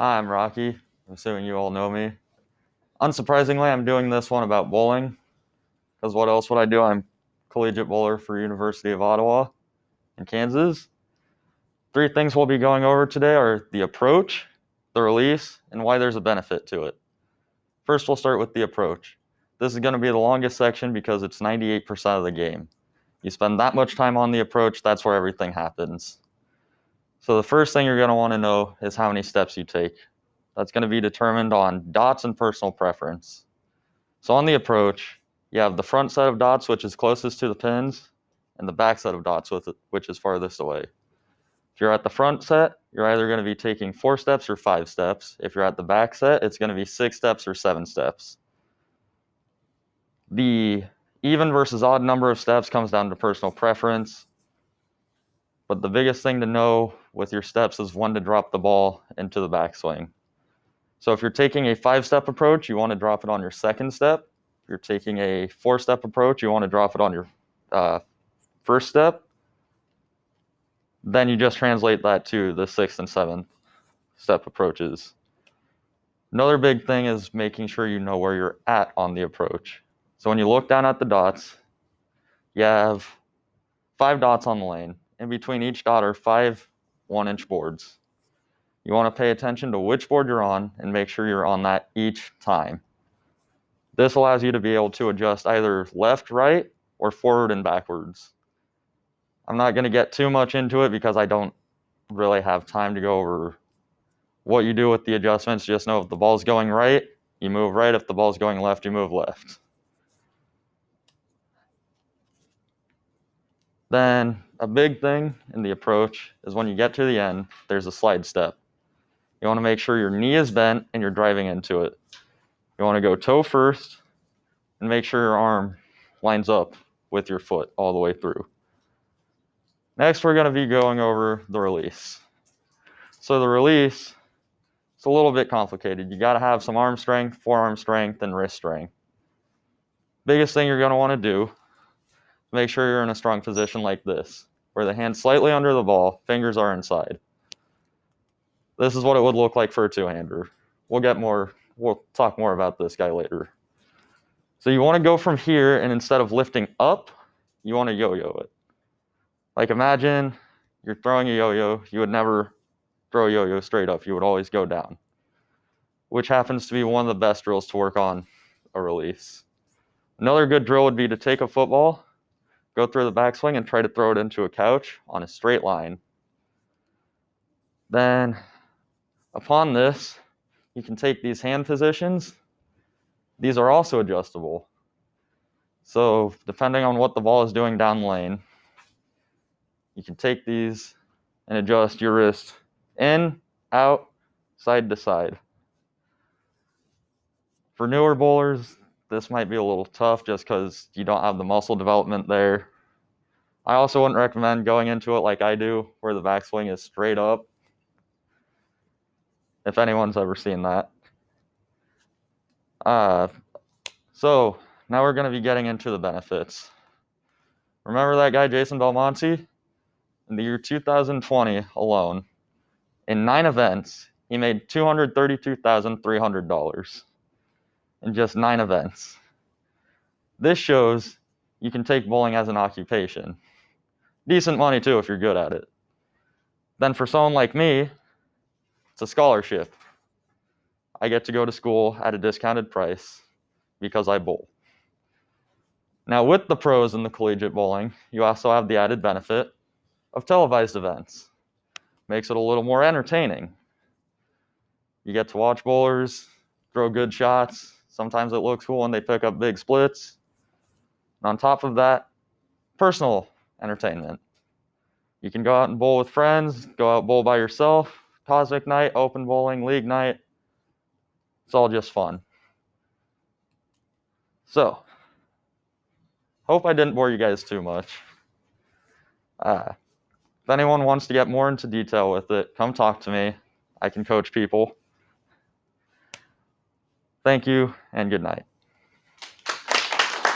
Hi, I'm Rocky. I'm assuming you all know me. Unsurprisingly, I'm doing this one about bowling, because what else would I do? I'm collegiate bowler for University of Ottawa in Kansas. Three things we'll be going over today are the approach, the release, and why there's a benefit to it. First, we'll start with the approach. This is going to be the longest section because it's 98% of the game. You spend that much time on the approach, that's where everything happens. So the first thing you're going to want to know is how many steps you take. That's going to be determined on dots and personal preference. So on the approach, you have the front set of dots, which is closest to the pins, and the back set of dots, which is farthest away. If you're at the front set, you're either going to be taking 4 steps or 5 steps. If you're at the back set, it's going to be 6 steps or 7 steps. The even versus odd number of steps comes down to personal preference, but the biggest thing to know with your steps is when to drop the ball into the backswing. So if you're taking a 5-step approach, you want to drop it on your second step. If you're taking a 4-step approach, you want to drop it on your first step. Then you just translate that to the 6th and 7th step approaches. Another big thing is making sure you know where you're at on the approach. So when you look down at the dots, you have 5 dots on the lane. In between each dot are 5 1-inch boards. You want to pay attention to which board you're on and make sure you're on that each time. This allows you to be able to adjust either left, right, or forward and backwards. I'm not going to get too much into it because I don't really have time to go over what you do with the adjustments. Just know if the ball's going right, you move right. If the ball's going left, you move left. Then a big thing in the approach is when you get to the end, there's a slide step. You want to make sure your knee is bent and you're driving into it. You want to go toe first and make sure your arm lines up with your foot all the way through. Next, we're going to be going over the release. So the release, it's a little bit complicated. You got to have some arm strength, forearm strength, and wrist strength. Biggest thing you're going to want to do, make sure you're in a strong position like this, where the hand's slightly under the ball, fingers are inside. This is what it would look like for a two-hander. We'll talk more about this guy later. So you want to go from here, and instead of lifting up, you want to yo-yo it. Like imagine you're throwing a yo-yo, you would never throw a yo-yo straight up, you would always go down, which happens to be one of the best drills to work on a release. Another good drill would be to take a football, go through the backswing, and try to throw it into a couch on a straight line. Then, upon this, you can take these hand positions. These are also adjustable. So, depending on what the ball is doing down the lane, you can take these and adjust your wrist in, out, side to side. For newer bowlers, this might be a little tough just because you don't have the muscle development there. I also wouldn't recommend going into it like I do, where the backswing is straight up, if anyone's ever seen that. So now we're going to be getting into the benefits. Remember that guy, Jason Belmonte? In the year 2020 alone, in 9 events, he made $232,300 in just 9 events. This shows you can take bowling as an occupation. Decent money too if you're good at it. Then for someone like me, it's a scholarship. I get to go to school at a discounted price because I bowl. Now with the pros in the collegiate bowling, you also have the added benefit of televised events. Makes it a little more entertaining. You get to watch bowlers throw good shots. Sometimes it looks cool when they pick up big splits. And on top of that, personal entertainment. You can go out and bowl with friends, go out bowl by yourself, cosmic night, open bowling, league night. It's all just fun. So, hope I didn't bore you guys too much. If anyone wants to get more into detail with it, come talk to me. I can coach people. Thank you, and good night.